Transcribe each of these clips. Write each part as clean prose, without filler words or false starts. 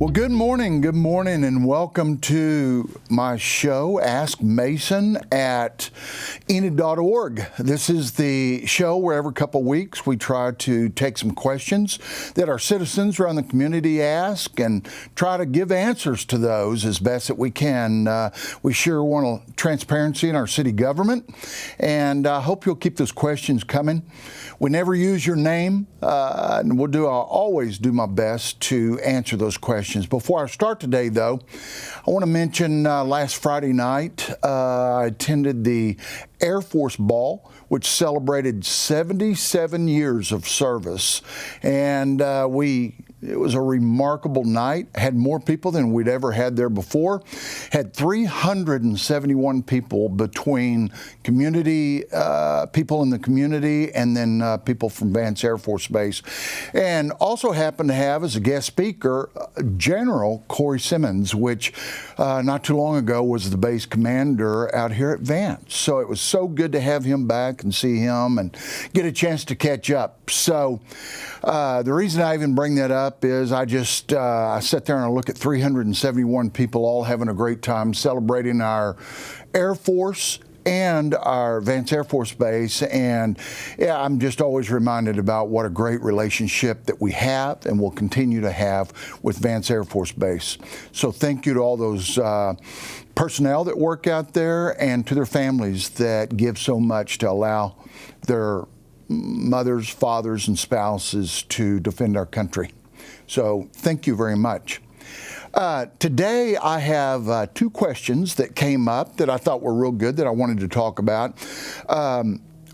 Well, good morning, and welcome to my show, Ask Mason at Enid.org. This is the show where every couple of weeks we try to take some questions that our citizens around the community ask and try to give answers to those as best that we can. We sure want transparency in our city government, and I hope you'll keep those questions coming. We never use your name, and I'll always do my best to answer those questions. Before I start today, though, I want to mention last Friday night, I attended the Air Force Ball, which celebrated 77 years of service. And it was a remarkable night. Had more people than we'd ever had there before. Had 371 people between community, people in the community, and then people from Vance Air Force Base. And also happened to have as a guest speaker, General Corey Simmons, which not too long ago was the base commander out here at Vance. So it was so good to have him back and see him and get a chance to catch up. So the reason I even bring that up is I sat there and I look at 371 people all having a great time celebrating our Air Force and our Vance Air Force Base. And yeah, I'm just always reminded about what a great relationship that we have and will continue to have with Vance Air Force Base. So thank you to all those personnel that work out there and to their families that give so much to allow their mothers, fathers, and spouses to defend our country. So thank you very much. Today I have two questions that came up that I thought were real good that I wanted to talk about.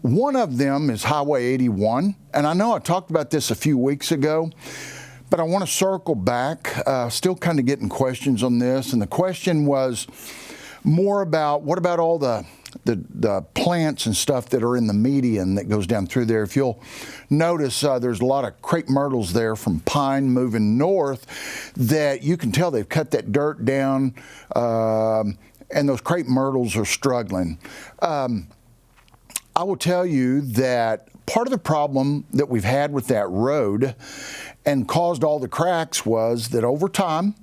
One of them is Highway 81, and I know I talked about this a few weeks ago, but I want to circle back, still kind of getting questions on this, and the question was more about what about all the plants and stuff that are in the median that goes down through there. If you'll notice, there's a lot of crepe myrtles there from Pine moving north that you can tell they've cut that dirt down, and those crepe myrtles are struggling. I will tell you that part of the problem that we've had with that road and caused all the cracks was that over time,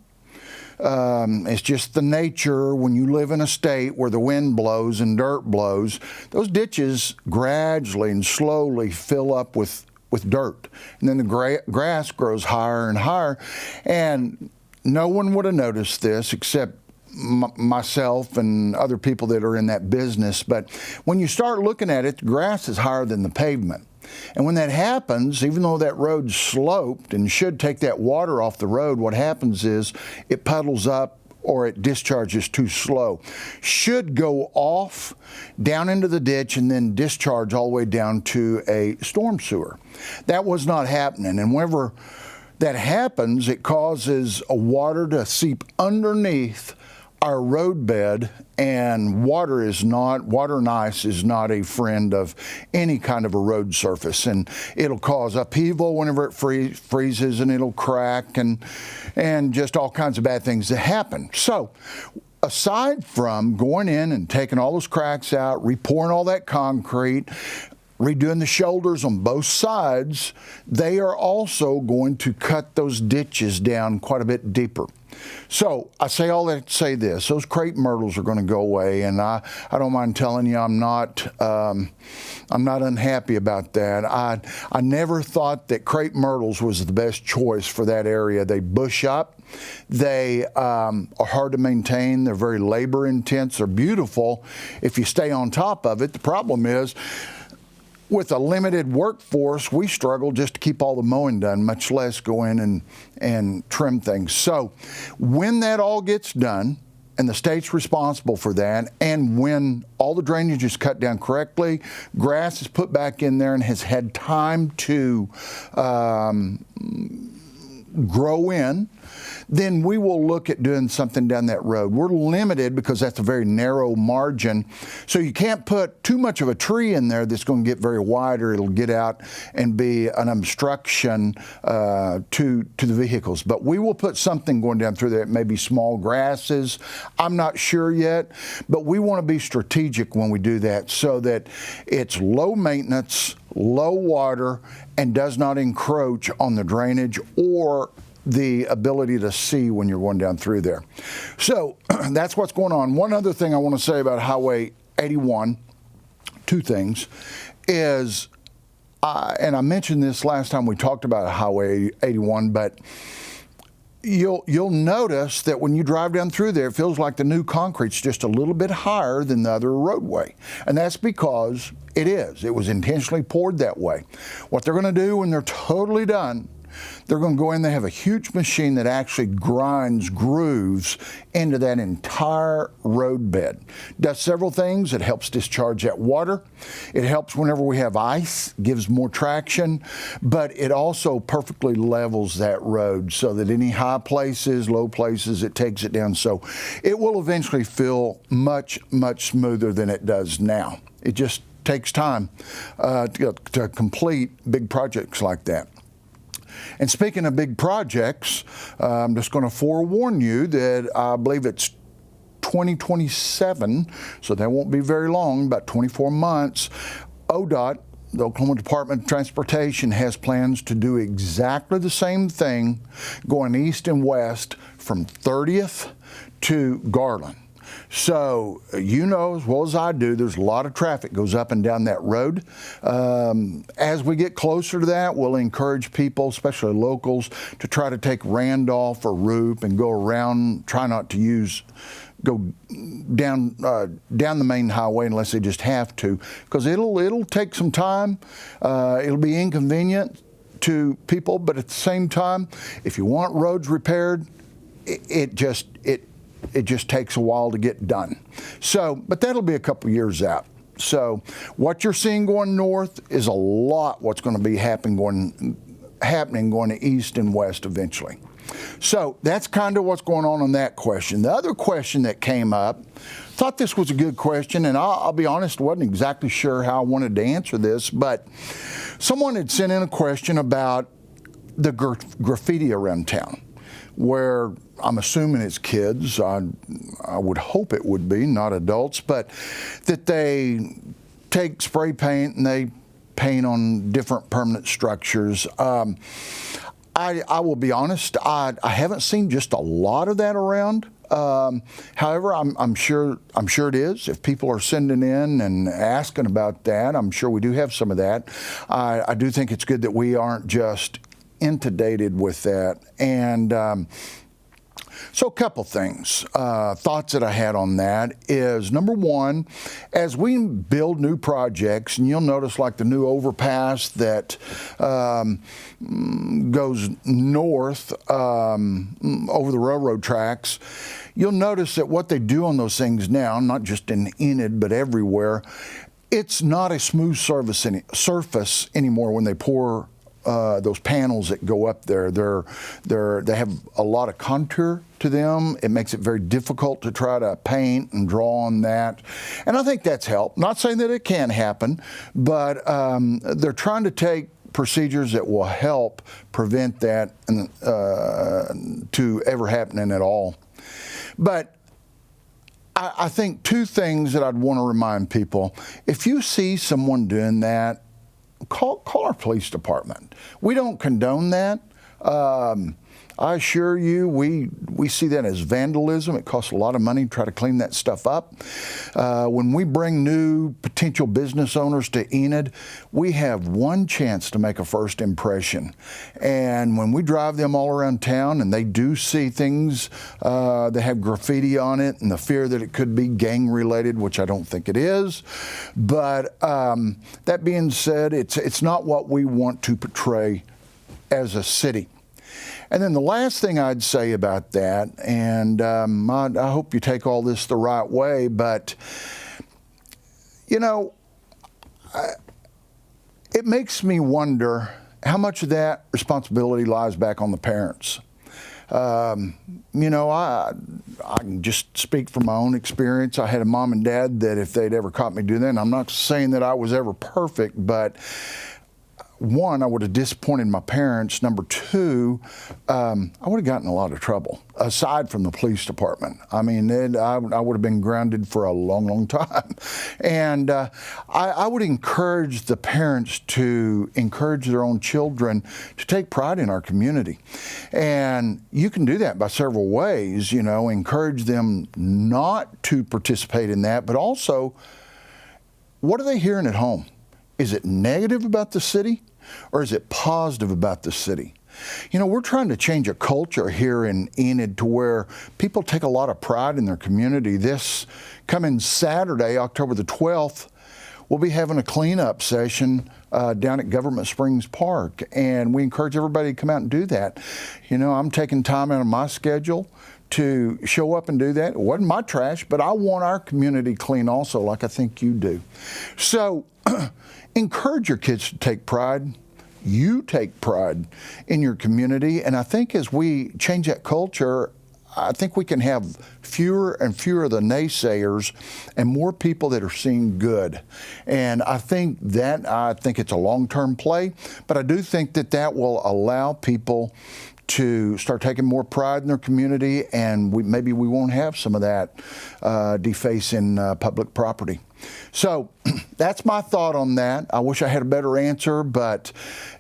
it's just the nature when you live in a state where the wind blows and dirt blows, those ditches gradually and slowly fill up with dirt. And then the grass grows higher and higher. And no one would have noticed this except myself and other people that are in that business. But when you start looking at it, the grass is higher than the pavement. And when that happens, even though that road's sloped and should take that water off the road, what happens is it puddles up or it discharges too slow. Should go off down into the ditch and then discharge all the way down to a storm sewer. That was not happening. And whenever that happens, it causes water to seep underneath our road bed, and water and ice is not a friend of any kind of a road surface, and it'll cause upheaval whenever it freezes, and it'll crack and just all kinds of bad things that happen. So aside from going in and taking all those cracks out, repouring all that concrete, redoing the shoulders on both sides, they are also going to cut those ditches down quite a bit deeper. So I say all that to say this: those crepe myrtles are going to go away, and I don't mind telling you I'm not unhappy about that. I never thought that crepe myrtles was the best choice for that area. They bush up. They are hard to maintain. They're very labor intense. They're beautiful if you stay on top of it. The problem is, with a limited workforce, we struggle just to keep all the mowing done, much less go in and trim things. So when that all gets done, and the state's responsible for that, and when all the drainage is cut down correctly, grass is put back in there and has had time to grow in, then we will look at doing something down that road. We're limited because that's a very narrow margin. So you can't put too much of a tree in there that's going to get very wide, or it'll get out and be an obstruction to the vehicles. But we will put something going down through there. It may be small grasses. I'm not sure yet, but we want to be strategic when we do that so that it's low maintenance, low water, and does not encroach on the drainage or the ability to see when you're going down through there. So that's what's going on. One other thing I want to say about Highway 81, two things, is, and I mentioned this last time we talked about Highway 81, but you'll notice that when you drive down through there, it feels like the new concrete's just a little bit higher than the other roadway. And that's because it is. It was intentionally poured that way. What they're going to do when they're totally done, they're going to go in, they have a huge machine that actually grinds grooves into that entire road bed. Does several things. It helps discharge that water. It helps whenever we have ice, gives more traction, but it also perfectly levels that road so that any high places, low places, it takes it down. So it will eventually feel much, much smoother than it does now. It just takes time to complete big projects like that. And speaking of big projects, I'm just going to forewarn you that I believe it's 2027, so that won't be very long, about 24 months. ODOT, the Oklahoma Department of Transportation, has plans to do exactly the same thing going east and west from 30th to Garland. So you know as well as I do, there's a lot of traffic goes up and down that road. As we get closer to that, we'll encourage people, especially locals, to try to take Randolph or Roop and go around, try not to go down the main highway unless they just have to, because it'll take some time. It'll be inconvenient to people, but at the same time, if you want roads repaired, it just takes a while to get done. So, but that'll be a couple years out. So what you're seeing going north is a lot what's going to be happening going to east and west eventually. So that's kind of what's going on that question. The other question that came up, thought this was a good question, and I'll be honest, wasn't exactly sure how I wanted to answer this, but someone had sent in a question about the graffiti around town, where I'm assuming it's kids, I would hope it would be, not adults, but that they take spray paint and they paint on different permanent structures. I will be honest, I haven't seen just a lot of that around. However, I'm sure it is. If people are sending in and asking about that, I'm sure we do have some of that. I do think it's good that we aren't just inundated with that. And so a couple things, thoughts that I had on that is, number one, as we build new projects, and you'll notice like the new overpass that goes north over the railroad tracks, you'll notice that what they do on those things now, not just in Enid, but everywhere, it's not a smooth surface anymore when they pour those panels that go up there. They have a lot of contour to them. It makes it very difficult to try to paint and draw on that. And I think that's helped. Not saying that it can happen, but they're trying to take procedures that will help prevent that to ever happening at all. But I think two things that I'd want to remind people. If you see someone doing that, call our police department. We don't condone that. I assure you, we see that as vandalism. It costs a lot of money to try to clean that stuff up. When we bring new potential business owners to Enid, we have one chance to make a first impression. And when we drive them all around town and they do see things that have graffiti on it and the fear that it could be gang related, which I don't think it is. But that being said, it's not what we want to portray as a city. And then the last thing I'd say about that, and I hope you take all this the right way, but, you know, it makes me wonder how much of that responsibility lies back on the parents. You know, I can just speak from my own experience. I had a mom and dad that if they'd ever caught me doing that, and I'm not saying that I was ever perfect, but one, I would have disappointed my parents. Number two, I would have gotten in a lot of trouble, aside from the police department. I mean, I would have been grounded for a long, long time. And I would encourage the parents to encourage their own children to take pride in our community. And you can do that by several ways, you know, encourage them not to participate in that, but also, what are they hearing at home? Is it negative about the city, or is it positive about the city? You know, we're trying to change a culture here in Enid to where people take a lot of pride in their community. This coming Saturday, October the 12th, we'll be having a cleanup session down at Government Springs Park, and we encourage everybody to come out and do that. You know, I'm taking time out of my schedule to show up and do that. It wasn't my trash, but I want our community clean also, like I think you do. So encourage your kids to take pride. You take pride in your community, and I think as we change that culture, I think we can have fewer and fewer of the naysayers and more people that are seeing good. And I think it's a long-term play, but I do think that will allow people to start taking more pride in their community, and maybe we won't have some of that defacing public property. So that's my thought on that. I wish I had a better answer, but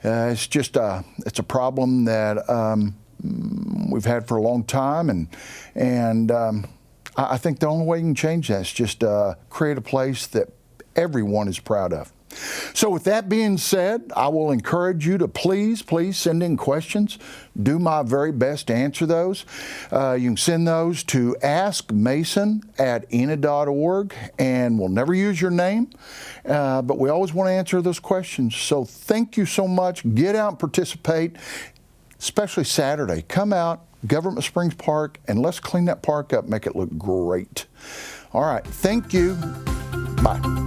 it's just it's a problem that we've had for a long time, and I think the only way you can change that is just create a place that everyone is proud of. So with that being said, I will encourage you to please send in questions. Do my very best to answer those. You can send those to askmason@enid.org, and we'll never use your name, but we always want to answer those questions. So thank you so much. Get out and participate, especially Saturday. Come out, Government Springs Park, and let's clean that park up, make it look great. All right, thank you. Bye.